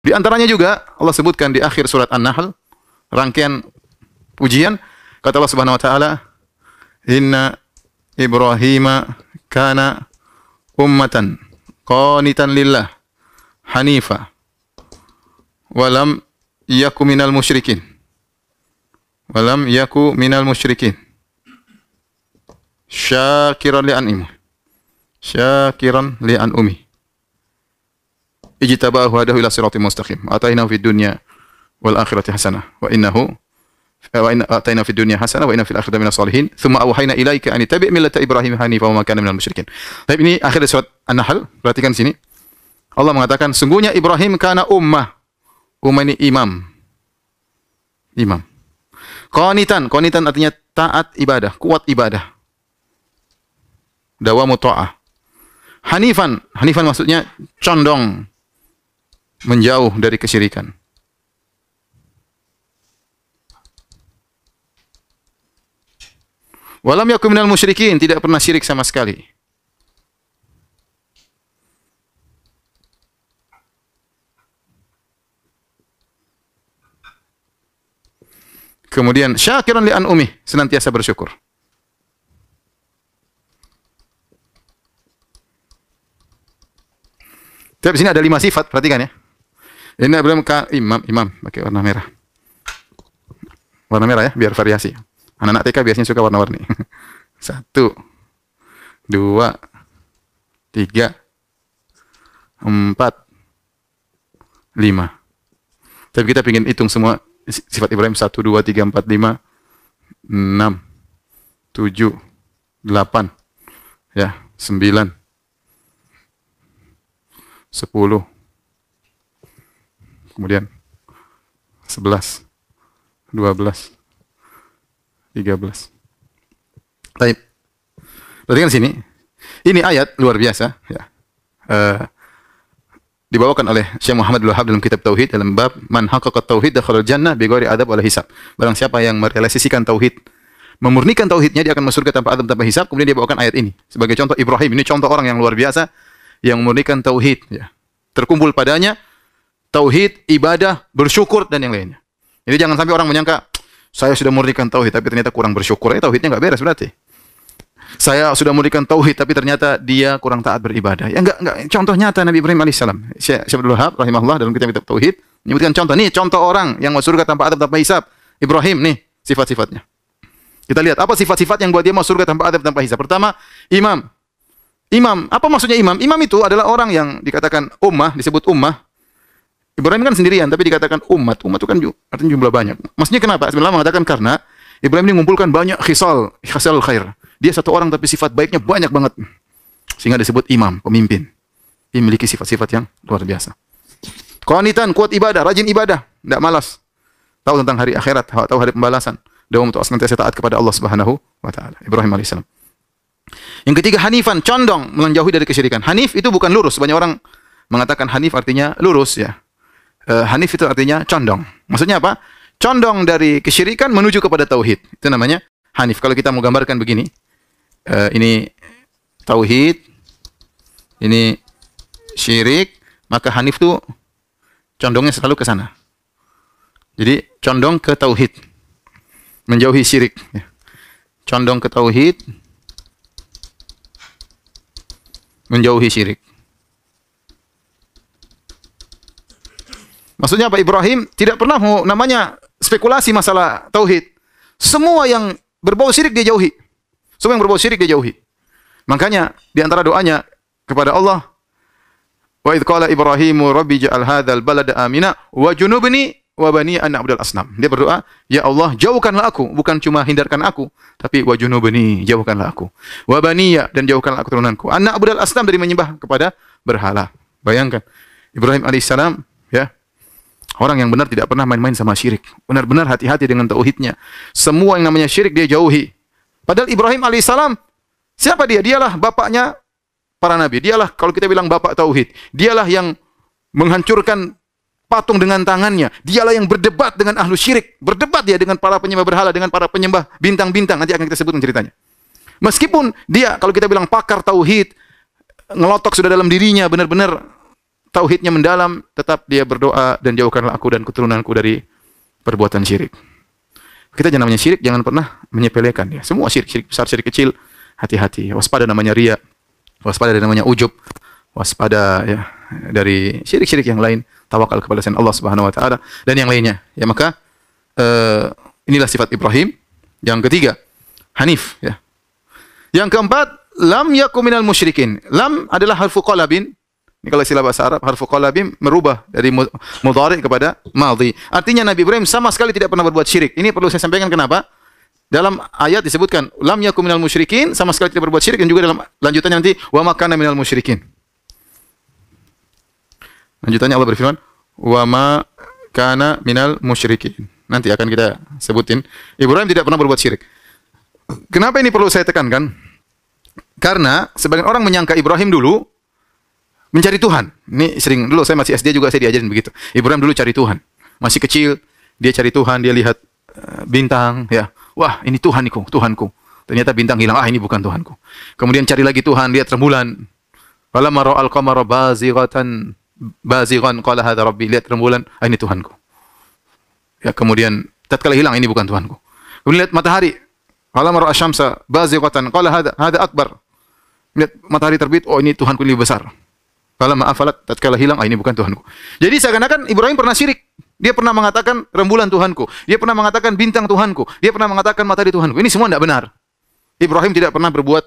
Di antaranya juga Allah sebutkan di akhir surat An-Nahl, rangkaian pujian, kata Allah Subhanahu wa taala, "Inna Ibrahima kana ummatan qanitan lillah hanifa wa lam yaku minal musyrikin." Wa lam yaku minal musyrikin. Syakiran li an'imi. Syakiran li an'umi. Ijtabahu hadahu ila siratim mustaqim. Atainahu fid dunya wal akhirati hasanah wa innahu ataina fid dunya hasanah wa inna fil akhirati minas solihin. Tsumma awhayna ilaika an tabi' millata Ibrahim hanifa wa ma kana minal musyrikin. Baik, ini akhir surat An-Nahl. Perhatikan sini. Allah mengatakan sungguhnya Ibrahim kana ummah. Ummah ini imam. Imam. Qanitan, qanitan artinya taat ibadah, kuat ibadah. Dawamu ta'ah. Hanifan, hanifan maksudnya condong menjauh dari kesyirikan. Walam yakum minal musyrikin, tidak pernah syirik sama sekali. Kemudian syakiran li an'umi, senantiasa bersyukur. Tapi di sini ada 5 sifat, perhatikan ya. Ini belum imam pakai warna merah. Warna merah ya, biar variasi. Anak-anak TK biasanya suka warna-warni. 1, 2, 3, 4, 5. Tapi kita ingin hitung semua sifat Ibrahim 1, 2, 3, 4, 5, 6, 7, 8, ya, 9, 10, kemudian 11, 12, 13. Baik. Perhatikan sini. Ini ayat luar biasa, ya. Dibawakan oleh Syekh Muhammad Abdul Wahhab dalam kitab Tauhid dalam bab man haqqaqa tauhid dakhala jannah bighairi adab wala hisab. Barang siapa yang merealisasikan tauhid, memurnikan tauhidnya, dia akan masuk surga tanpa adab tanpa hisab. Kemudian dia bawakan ayat ini sebagai contoh Ibrahim. Ini contoh orang yang luar biasa yang memurnikan tauhid, ya. Terkumpul padanya tauhid, ibadah, bersyukur dan yang lainnya. Jadi jangan sampai orang menyangka saya sudah memurnikan tauhid tapi ternyata kurang bersyukur. Tauhidnya enggak beres berarti. Saya sudah memurnikan tauhid tapi ternyata dia kurang taat beribadah. Ya enggak. Contoh nyata Nabi Ibrahim alaihissalam. Syekh Abdul Wahhab rahimahullah dalam kitab tauhid menyebutkan contoh. Nih contoh orang yang masuk surga tanpa adab tanpa hisab. Ibrahim nih sifat-sifatnya. Kita lihat apa sifat-sifat yang buat dia masuk surga tanpa adab tanpa hisab. Pertama, imam. Imam, apa maksudnya imam? Imam itu adalah orang yang dikatakan ummah, disebut ummah. Ibrahim kan sendirian tapi dikatakan umat. Umat itu kan artinya jumlah banyak. Maksudnya kenapa? Sebenarnya mengatakan karena Ibrahim ini mengumpulkan banyak khisal khair. Dia satu orang tapi sifat baiknya banyak banget. Sehingga disebut imam, pemimpin. Dia memiliki sifat-sifat yang luar biasa. Qanitan, kuat ibadah, rajin ibadah, tidak malas. Tahu tentang hari akhirat, tahu hari pembalasan. Dawam untuk senantiasa taat kepada Allah Subhanahu wa taala. Ibrahim alaihissalam. Yang ketiga hanifan, condong menjauhi dari kesyirikan. Hanif itu bukan lurus. Banyak orang mengatakan hanif artinya lurus, ya. Hanif itu artinya condong. Maksudnya apa? Condong dari kesyirikan menuju kepada tauhid. Itu namanya hanif. Kalau kita mau gambarkan begini, ini tauhid, ini syirik, maka hanif itu condongnya selalu ke sana. Jadi condong ke tauhid, menjauhi syirik. Condong ke tauhid, menjauhi syirik. Maksudnya apa? Ibrahim tidak pernah mau namanya spekulasi masalah tauhid. Semua yang berbau syirik dia jauhi. Semua yang berbau syirik dia jauhi. Makanya di antara doanya kepada Allah, wa idz qala Ibrahimu rabbi ja'al hadzal balada amina wa junubni wa bani an na'budal asnam. Dia berdoa, ya Allah, jauhkanlah aku, bukan cuma hindarkan aku, tapi wa junubni, jauhkanlah aku. Wa baniya, dan jauhkanlah aku turunanku. An na'budal asnam, dari menyembah kepada berhala. Bayangkan Ibrahim alaihissalam, ya. Orang yang benar tidak pernah main-main sama syirik. Benar-benar hati-hati dengan tauhidnya. Semua yang namanya syirik dia jauhi. Padahal Ibrahim alaihissalam, siapa dia? Dialah bapaknya para nabi. Dialah kalau kita bilang bapak tauhid. Dialah yang menghancurkan patung dengan tangannya. Dialah yang berdebat dengan ahlu syirik. Berdebat dia dengan para penyembah berhala, dengan para penyembah bintang-bintang. Nanti akan kita sebutkan ceritanya. Meskipun dia, kalau kita bilang pakar tauhid, ngelotok sudah dalam dirinya, benar-benar tauhidnya mendalam, tetap dia berdoa, dan jauhkanlah aku dan keturunanku dari perbuatan syirik. Kita jangan namanya syirik, jangan pernah menyepelekan ya. Semua syirik, syirik besar, syirik kecil, hati-hati. Waspada namanya riya, waspada dari namanya ujub, waspada ya dari syirik-syirik yang lain, tawakal kepada selain Allah Subhanahu wa taala dan yang lainnya. Ya maka inilah sifat Ibrahim. Yang ketiga, hanif ya. Yang keempat, lam yakum minal musyrikin. Lam adalah harfu qalabin. Ini kalau istilah bahasa Arab, harfu qalabin merubah dari mudhari kepada madhi. Artinya Nabi Ibrahim sama sekali tidak pernah berbuat syirik. Ini perlu saya sampaikan kenapa? Dalam ayat disebutkan lam yakum minal musyrikin, sama sekali tidak berbuat syirik, dan juga dalam lanjutannya nanti wa ma kana minal musyrikin. Lanjutannya Allah berfirman wa ma kana minal musyrikin. Nanti akan kita sebutin Ibrahim tidak pernah berbuat syirik. Kenapa ini perlu saya tekankan? Karena sebagian orang menyangka Ibrahim dulu mencari Tuhan. Ini sering, dulu saya masih SD juga saya diajarin begitu. Ibrahim dulu cari Tuhan. Masih kecil, dia cari Tuhan, dia lihat bintang, ya. Wah, ini Tuhanku, Tuhanku. Ternyata bintang hilang, ini bukan Tuhanku. Kemudian cari lagi Tuhan, lihat rembulan. Falamma ra'al qamara bazighan qala hadza rabbi. Lihat rembulan, ini Tuhanku. Ya, kemudian tatkala hilang, ini bukan Tuhanku. Kemudian lihat matahari. Falamma ra'a syamsa bazighatan qala hadza akbar. Lihat matahari terbit, ini Tuhanku lebih besar. Falamma afalat, tatkala hilang, ini bukan Tuhanku. Jadi seakan-akan Ibrahim pernah syirik. Dia pernah mengatakan rembulan Tuhanku. Dia pernah mengatakan bintang Tuhanku. Dia pernah mengatakan matahari Tuhanku. Ini semua tidak benar. Ibrahim tidak pernah berbuat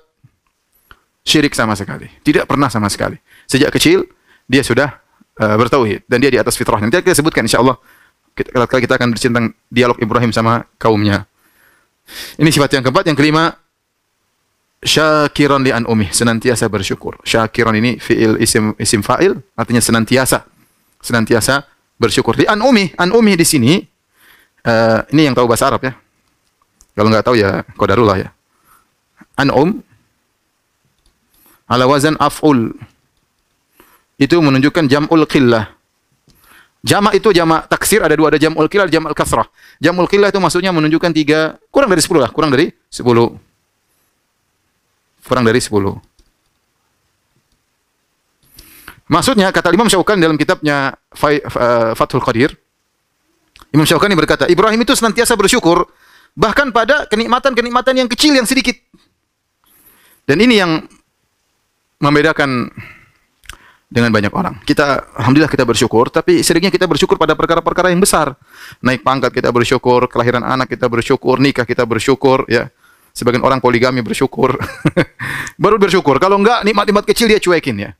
syirik sama sekali. Tidak pernah sama sekali. Sejak kecil, dia sudah bertauhid. Dan dia di atas fitrahnya. Nanti kita sebutkan insya Allah. Kita akan bercerita tentang dialog Ibrahim sama kaumnya. Ini sifat yang keempat. Yang kelima, syakiran li an'umih, senantiasa bersyukur. Syakiran ini fi'il isim fa'il, artinya senantiasa bersyukur. Li an'umih di sini ini yang tahu bahasa Arab ya. Kalau nggak tahu ya qadarullah ya. An'um ala wazan af'ul. Itu menunjukkan jam'ul qillah. Jamak itu jamak taksir ada dua, ada jam'ul qillah, ada jam'ul kasrah. Jam'ul qillah itu maksudnya menunjukkan tiga, kurang dari 10 lah, kurang dari 10. Kurang dari 10. Maksudnya, kata Imam Syaukani dalam kitabnya Fathul Qadir, Imam Syaukani berkata, Ibrahim itu senantiasa bersyukur, bahkan pada kenikmatan-kenikmatan yang kecil, yang sedikit. Dan ini yang membedakan dengan banyak orang. Alhamdulillah kita bersyukur, tapi seringnya kita bersyukur pada perkara-perkara yang besar. Naik pangkat kita bersyukur, kelahiran anak kita bersyukur, nikah kita bersyukur, ya. Sebagian orang poligami bersyukur. Baru bersyukur. Kalau enggak, nikmat-nikmat kecil dia cuekin ya.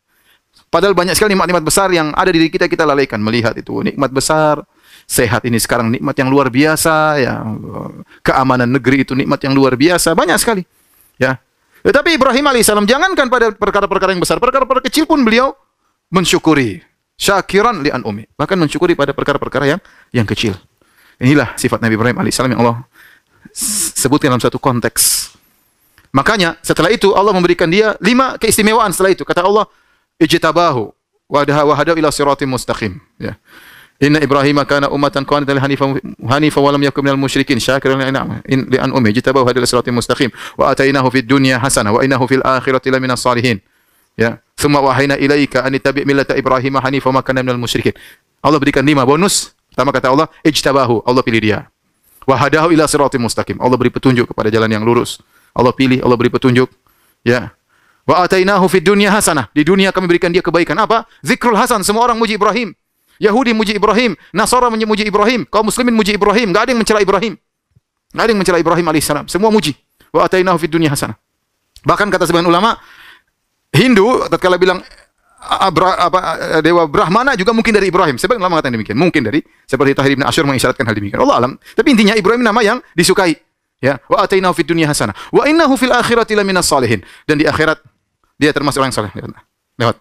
Padahal banyak sekali nikmat-nikmat besar yang ada di diri kita, kita lalaikan melihat itu. Nikmat besar, sehat ini sekarang nikmat yang luar biasa ya. Keamanan negeri itu nikmat yang luar biasa, banyak sekali. Ya. Tetapi Ibrahim alaihissalam jangankan pada perkara-perkara yang besar, perkara-perkara kecil pun beliau mensyukuri. Syakiran li an'umi. Bahkan mensyukuri pada perkara-perkara yang kecil. Inilah sifat Nabi Ibrahim alaihissalam yang Allah sebutkan dalam satu konteks. Makanya setelah itu Allah memberikan dia 5 keistimewaan setelah itu. Kata Allah, ijtabahu wa hadahu ila siratim mustaqim. Ya. Inna Ibrahim kana ummatan qanitan hanifan wa lam yakun minal musyrikin syakiran li an'umi ijtabahu hadahu ila siratim mustaqim wa atainahu fid dunya hasanah wa innahu fil akhirati laminas salihin. Ya. Tsumma wahayna ilaika an tabi' millata Ibrahim hanifan wa ma kana minal musyrikin. Allah berikan 5 bonus. Pertama kata Allah, ijtabahu, Allah pilih dia. Wa hadahu ila siratim mustaqim. Allah beri petunjuk kepada jalan yang lurus. Allah pilih, Allah beri petunjuk. Ya. Wa atainahu fid dunya hasanah. Di dunia kami berikan dia kebaikan. Apa? Zikrul hasan. Semua orang muji Ibrahim. Yahudi muji Ibrahim, Nasara memuji Ibrahim, kaum muslimin muji Ibrahim. Enggak ada yang mencela Ibrahim. Enggak ada yang mencela Ibrahim alaihissalam. Semua muji. Wa atainahu fid dunya hasanah. Bahkan kata sebagian ulama, Hindu tatkala bilang Dewa Brahmana juga mungkin dari Ibrahim. Sebagian ulama mengatakan demikian. Mungkin dari seperti Tahir bin Asyur mengisyaratkan hal demikian. Allah alam. Tapi intinya Ibrahim nama yang disukai. Ya, wa atainahu fid dunya hasanah. Wa innahu fil akhirati laminas salihin. Dan di akhirat dia termasuk orang saleh. Lewat.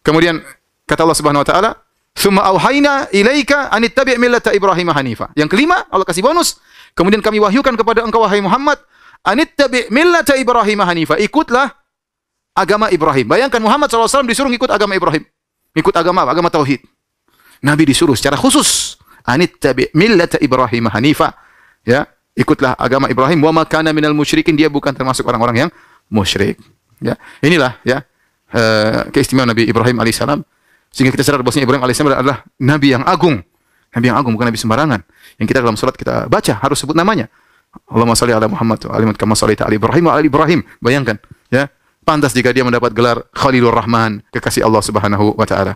Kemudian kata Allah Subhanahu wa taala, "Tsumma auhayna ilaika an ittabi' millata Ibrahim hanifa." Yang kelima, Allah kasih bonus. Kemudian kami wahyukan kepada engkau wahai Muhammad, an ittabi' millata Ibrahim hanifa. Ikutlah agama Ibrahim. Bayangkan Muhammad SAW disuruh ikut agama Ibrahim. Ikut agama apa? Agama tauhid. Nabi disuruh secara khusus, an ittabi' millata Ibrahim hanifa. Ya, ikutlah agama Ibrahim. Wa ma kana minal musyrikin. Dia bukan termasuk orang-orang yang musyrik. Ya, inilah ya keistimewaan Nabi Ibrahim alaihissalam. Sehingga kita sadar bahwasanya Ibrahim alaihissalam adalah nabi yang agung. Nabi yang agung, bukan nabi sembarangan. Yang kita dalam salat kita baca harus sebut namanya. Allahumma shalli ala Muhammad wa ala Muhammad kama shallaita ala Ibrahim wa ala Ibrahim. Bayangkan, ya. Pantas jika dia mendapat gelar Khalilur Rahman, kekasih Allah Subhanahu wa taala.